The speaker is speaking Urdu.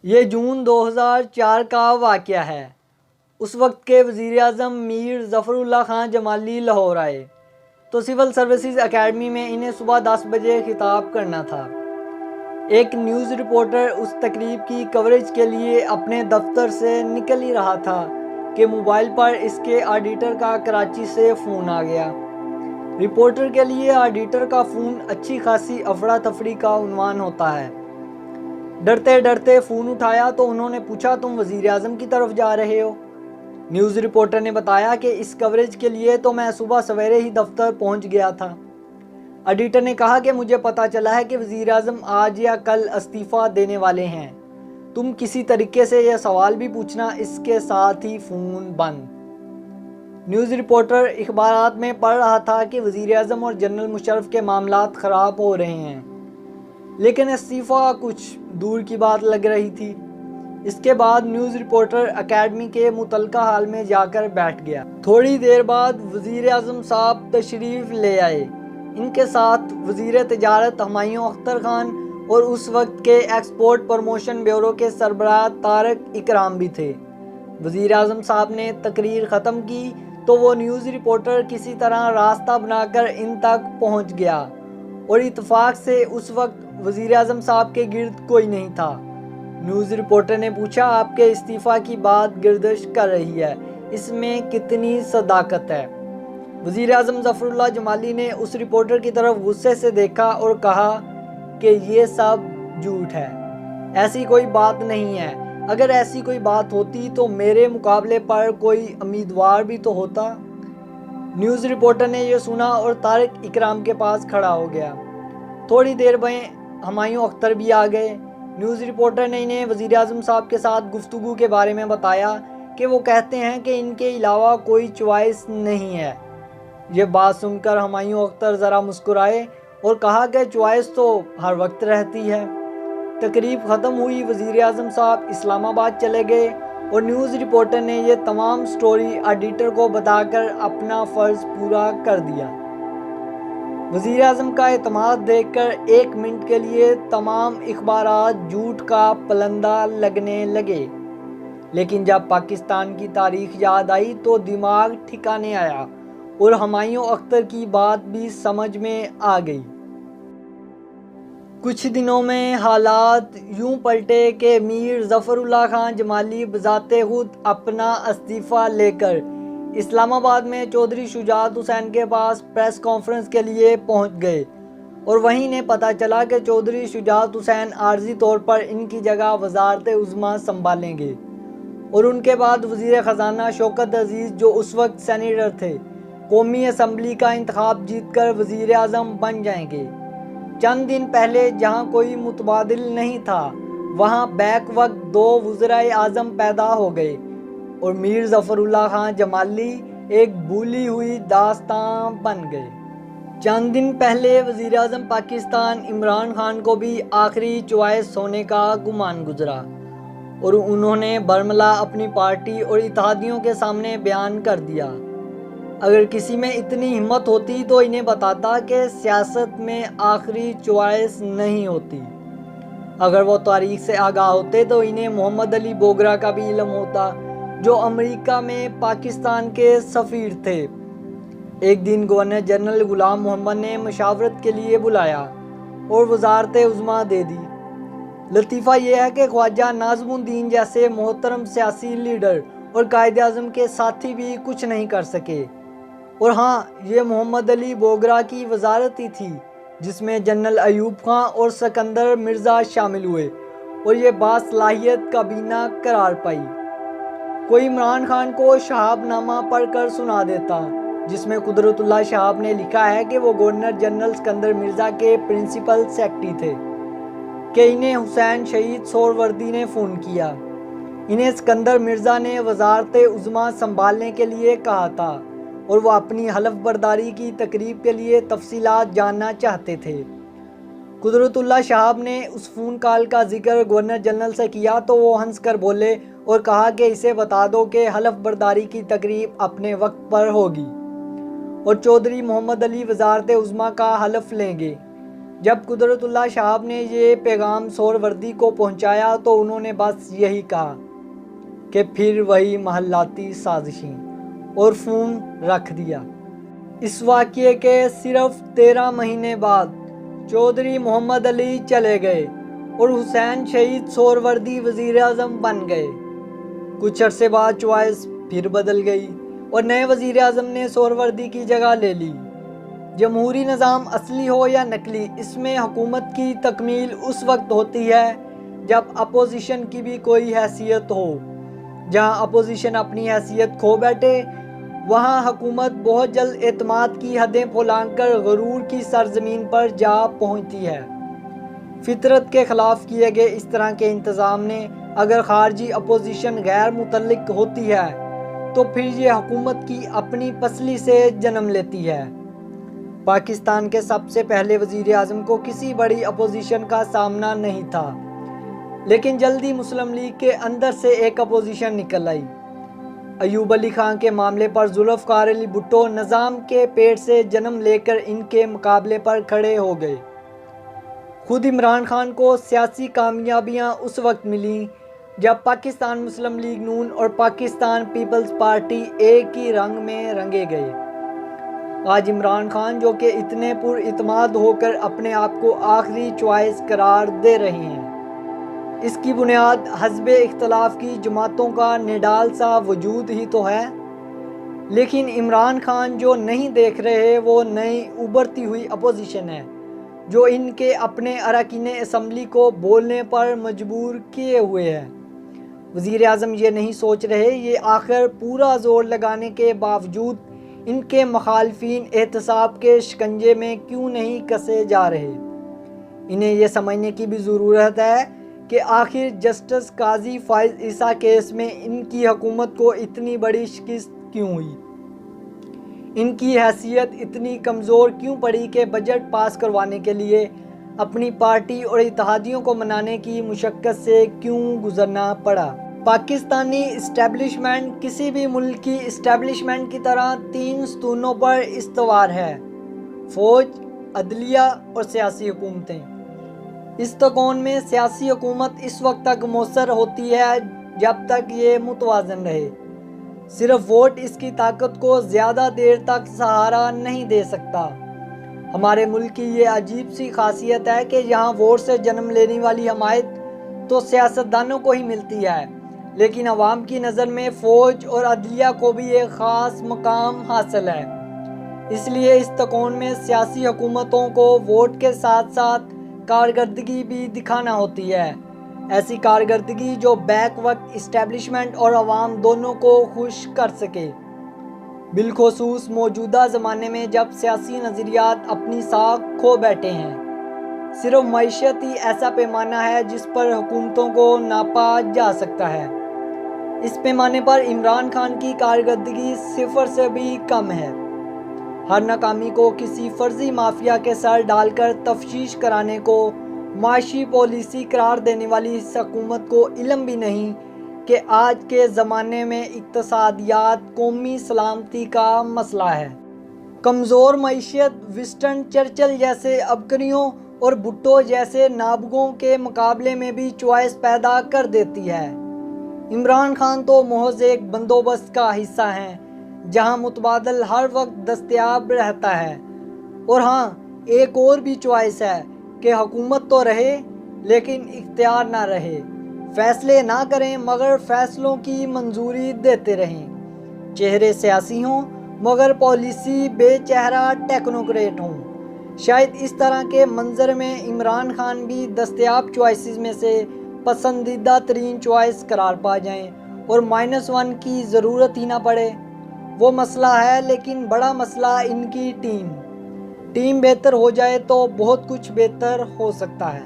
یہ جون 2004 کا واقعہ ہے۔ اس وقت کے وزیر اعظم میر ظفر اللہ خان جمالی لاہور آئے تو سول سروسز اکیڈمی میں انہیں صبح 10 بجے خطاب کرنا تھا۔ ایک نیوز رپورٹر اس تقریب کی کوریج کے لیے اپنے دفتر سے نکل ہی رہا تھا کہ موبائل پر اس کے آڈیٹر کا کراچی سے فون آ گیا۔ رپورٹر کے لیے آڈیٹر کا فون اچھی خاصی افراتفری کا عنوان ہوتا ہے۔ ڈرتے ڈرتے فون اٹھایا تو انہوں نے پوچھا، تم وزیر اعظم کی طرف جا رہے ہو؟ نیوز رپورٹر نے بتایا کہ اس کوریج کے لیے تو میں صبح سویرے ہی دفتر پہنچ گیا تھا۔ ایڈیٹر نے کہا کہ مجھے پتا چلا ہے کہ وزیر اعظم آج یا کل استعفیٰ دینے والے ہیں۔ تم کسی طریقے سے یہ سوال بھی پوچھنا۔ اس کے ساتھ ہی فون بند۔ نیوز رپورٹر اخبارات میں پڑھ رہا تھا کہ وزیر اعظم اور جنرل مشرف کے معاملات خراب ہو رہے ہیں، لیکن استعفیٰ کچھ دور کی بات لگ رہی تھی۔ اس کے بعد نیوز رپورٹر اکیڈمی کے متعلقہ ہال میں جا کر بیٹھ گیا۔ تھوڑی دیر بعد وزیر اعظم صاحب تشریف لے آئے۔ ان کے ساتھ وزیر تجارت ہمایوں اختر خان اور اس وقت کے ایکسپورٹ پروموشن بیورو کے سربراہ طارق اکرام بھی تھے۔ وزیر اعظم صاحب نے تقریر ختم کی تو وہ نیوز رپورٹر کسی طرح راستہ بنا کر ان تک پہنچ گیا اور اتفاق سے اس وقت وزیر اعظم صاحب کے گرد کوئی نہیں تھا۔ نیوز رپورٹر نے پوچھا، آپ کے استعفیٰ کی بات گردش کر رہی ہے، اس میں کتنی صداقت ہے؟ وزیر اعظم ظفر اللہ جمالی نے اس رپورٹر کی طرف غصے سے دیکھا اور کہا کہ یہ سب جھوٹ ہے، ایسی کوئی بات نہیں ہے۔ اگر ایسی کوئی بات ہوتی تو میرے مقابلے پر کوئی امیدوار بھی تو ہوتا۔ نیوز رپورٹر نے یہ سنا اور طارق اکرام کے پاس کھڑا ہو گیا۔ تھوڑی دیر میں ہمایوں اختر بھی آ گئے۔ نیوز رپورٹر نے انہیں وزیر اعظم صاحب کے ساتھ گفتگو کے بارے میں بتایا کہ وہ کہتے ہیں کہ ان کے علاوہ کوئی چوائس نہیں ہے۔ یہ بات سن کر ہمایوں اختر ذرا مسکرائے اور کہا کہ چوائس تو ہر وقت رہتی ہے۔ تقریب ختم ہوئی، وزیر اعظم صاحب اسلام آباد چلے گئے اور نیوز رپورٹر نے یہ تمام سٹوری ایڈیٹر کو بتا کر اپنا فرض پورا کر دیا۔ وزیر اعظم کا اعتماد دیکھ کر 1 منٹ کے لیے تمام اخبارات جھوٹ کا پلندہ لگنے لگے، لیکن جب پاکستان کی تاریخ یاد آئی تو دماغ ٹھکانے آیا اور ہمایوں اختر کی بات بھی سمجھ میں آ گئی۔ کچھ دنوں میں حالات یوں پلٹے کہ میر ظفر اللہ خان جمالی بذات خود اپنا استعفیٰ لے کر اسلام آباد میں چودھری شجاعت حسین کے پاس پریس کانفرنس کے لیے پہنچ گئے اور وہیں انہیں پتہ چلا کہ چودھری شجاعت حسین عارضی طور پر ان کی جگہ وزارت عظمیٰ سنبھالیں گے اور ان کے بعد وزیر خزانہ شوکت عزیز، جو اس وقت سینیٹر تھے، قومی اسمبلی کا انتخاب جیت کر وزیر اعظم بن جائیں گے۔ چند دن پہلے جہاں کوئی متبادل نہیں تھا، وہاں بیک وقت 2 وزرائے اعظم پیدا ہو گئے اور میر ظفر اللہ خان جمالی ایک بھولی ہوئی داستان بن گئے۔ چند دن پہلے وزیر اعظم پاکستان عمران خان کو بھی آخری چوائس ہونے کا گمان گزرا اور انہوں نے برملا اپنی پارٹی اور اتحادیوں کے سامنے بیان کر دیا۔ اگر کسی میں اتنی ہمت ہوتی تو انہیں بتاتا کہ سیاست میں آخری چوائس نہیں ہوتی۔ اگر وہ تاریخ سے آگاہ ہوتے تو انہیں محمد علی بوگرا کا بھی علم ہوتا، جو امریکہ میں پاکستان کے سفیر تھے۔ ایک دن گورنر جنرل غلام محمد نے مشاورت کے لیے بلایا اور وزارت عظمیٰ دے دی۔ لطیفہ یہ ہے کہ خواجہ ناظم الدین جیسے محترم سیاسی لیڈر اور قائد اعظم کے ساتھی بھی کچھ نہیں کر سکے، اور ہاں، یہ محمد علی بوگرا کی وزارت ہی تھی جس میں جنرل ایوب خان اور سکندر مرزا شامل ہوئے اور یہ باصلاحیت کابینہ قرار پائی۔ کوئی عمران خان کو شہاب نامہ پڑھ کر سنا دیتا، جس میں قدرت اللہ شہاب نے لکھا ہے کہ وہ گورنر جنرل سکندر مرزا کے پرنسپل سیکرٹری تھے کہ انہیں حسین شہید سہروردی نے فون کیا۔ انہیں سکندر مرزا نے وزارت عظمیٰ سنبھالنے کے لیے کہا تھا اور وہ اپنی حلف برداری کی تقریب کے لیے تفصیلات جاننا چاہتے تھے۔ قدرت اللہ شہاب نے اس فون کال کا ذکر گورنر جنرل سے کیا تو وہ ہنس کر بولے اور کہا کہ اسے بتا دو کہ حلف برداری کی تقریب اپنے وقت پر ہوگی اور چودھری محمد علی وزارت عظمیٰ کا حلف لیں گے۔ جب قدرت اللہ صاحب نے یہ پیغام سہروردی کو پہنچایا تو انہوں نے بس یہی کہا کہ پھر وہی محلاتی سازشیں اور فون رکھ دیا۔ اس واقعے کے صرف 13 مہینے بعد چودھری محمد علی چلے گئے اور حسین شہید سہروردی وزیر اعظم بن گئے۔ کچھ عرصے بعد چوائس پھر بدل گئی اور نئے وزیر اعظم نے سہروردی کی جگہ لے لی۔ جمہوری نظام اصلی ہو یا نقلی، اس میں حکومت کی تکمیل اس وقت ہوتی ہے جب اپوزیشن کی بھی کوئی حیثیت ہو۔ جہاں اپوزیشن اپنی حیثیت کھو بیٹھے وہاں حکومت بہت جلد اعتماد کی حدیں پھلانگ کر غرور کی سرزمین پر جا پہنچتی ہے۔ فطرت کے خلاف کیے گئے اس طرح کے انتظام نے اگر خارجی اپوزیشن غیر متعلق ہوتی ہے تو پھر یہ حکومت کی اپنی پسلی سے جنم لیتی ہے۔ پاکستان کے سب سے پہلے وزیر اعظم کو کسی بڑی اپوزیشن کا سامنا نہیں تھا، لیکن جلدی مسلم لیگ کے اندر سے ایک اپوزیشن نکل آئی۔ ایوب علی خان کے معاملے پر ذوالفقار علی بھٹو نظام کے پیٹ سے جنم لے کر ان کے مقابلے پر کھڑے ہو گئے۔ خود عمران خان کو سیاسی کامیابیاں اس وقت ملیں جب پاکستان مسلم لیگ نون اور پاکستان پیپلز پارٹی ایک ہی رنگ میں رنگے گئے۔ آج عمران خان جو کہ اتنے پر اعتماد ہو کر اپنے آپ کو آخری چوائس قرار دے رہے ہیں، اس کی بنیاد حزب اختلاف کی جماعتوں کا نڈال سا وجود ہی تو ہے۔ لیکن عمران خان جو نہیں دیکھ رہے وہ نئی ابھرتی ہوئی اپوزیشن ہے جو ان کے اپنے اراکین اسمبلی کو بولنے پر مجبور کیے ہوئے ہے۔ وزیر اعظم یہ نہیں سوچ رہے یہ آخر پورا زور لگانے کے باوجود ان کے مخالفین احتساب کے شکنجے میں کیوں نہیں کسے جا رہے۔ انہیں یہ سمجھنے کی بھی ضرورت ہے کہ آخر جسٹس قاضی فائز عیسیٰ کیس میں ان کی حکومت کو اتنی بڑی شکست کیوں ہوئی، ان کی حیثیت اتنی کمزور کیوں پڑی کہ بجٹ پاس کروانے کے لیے اپنی پارٹی اور اتحادیوں کو منانے کی مشقت سے کیوں گزرنا پڑا۔ پاکستانی اسٹیبلشمنٹ کسی بھی ملک کی اسٹیبلشمنٹ کی طرح 3 ستونوں پر استوار ہے: فوج، عدلیہ اور سیاسی حکومتیں۔ اس تکون میں سیاسی حکومت اس وقت تک مؤثر ہوتی ہے جب تک یہ متوازن رہے۔ صرف ووٹ اس کی طاقت کو زیادہ دیر تک سہارا نہیں دے سکتا۔ ہمارے ملک کی یہ عجیب سی خاصیت ہے کہ یہاں ووٹ سے جنم لینے والی حمایت تو سیاستدانوں کو ہی ملتی ہے، لیکن عوام کی نظر میں فوج اور عدلیہ کو بھی ایک خاص مقام حاصل ہے۔ اس لیے اس تکون میں سیاسی حکومتوں کو ووٹ کے ساتھ ساتھ کارکردگی بھی دکھانا ہوتی ہے، ایسی کارکردگی جو بیک وقت اسٹیبلشمنٹ اور عوام دونوں کو خوش کر سکے، بالخصوص موجودہ زمانے میں جب سیاسی نظریات اپنی ساکھ کھو بیٹھے ہیں۔ صرف معیشت ہی ایسا پیمانہ ہے جس پر حکومتوں کو ناپا جا سکتا ہے۔ اس پیمانے پر عمران خان کی کارکردگی 0 سے بھی کم ہے۔ ہر ناکامی کو کسی فرضی مافیا کے سر ڈال کر تفشیش کرانے کو معاشی پالیسی قرار دینے والی اس حکومت کو علم بھی نہیں کہ آج کے زمانے میں اقتصادیات قومی سلامتی کا مسئلہ ہے۔ کمزور معیشت وسٹن چرچل جیسے عبقریوں اور بھٹو جیسے نابغوں کے مقابلے میں بھی چوائس پیدا کر دیتی ہے۔ عمران خان تو محض ایک بندوبست کا حصہ ہیں جہاں متبادل ہر وقت دستیاب رہتا ہے۔ اور ہاں، ایک اور بھی چوائس ہے کہ حکومت تو رہے لیکن اختیار نہ رہے، فیصلے نہ کریں مگر فیصلوں کی منظوری دیتے رہیں، چہرے سیاسی ہوں مگر پالیسی بے چہرہ ٹیکنوکریٹ ہوں۔ شاید اس طرح کے منظر میں عمران خان بھی دستیاب چوائسز میں سے پسندیدہ ترین چوائس قرار پا جائیں اور -1 کی ضرورت ہی نہ پڑے۔ وہ مسئلہ ہے، لیکن بڑا مسئلہ ان کی ٹیم بہتر ہو جائے تو بہت کچھ بہتر ہو سکتا ہے۔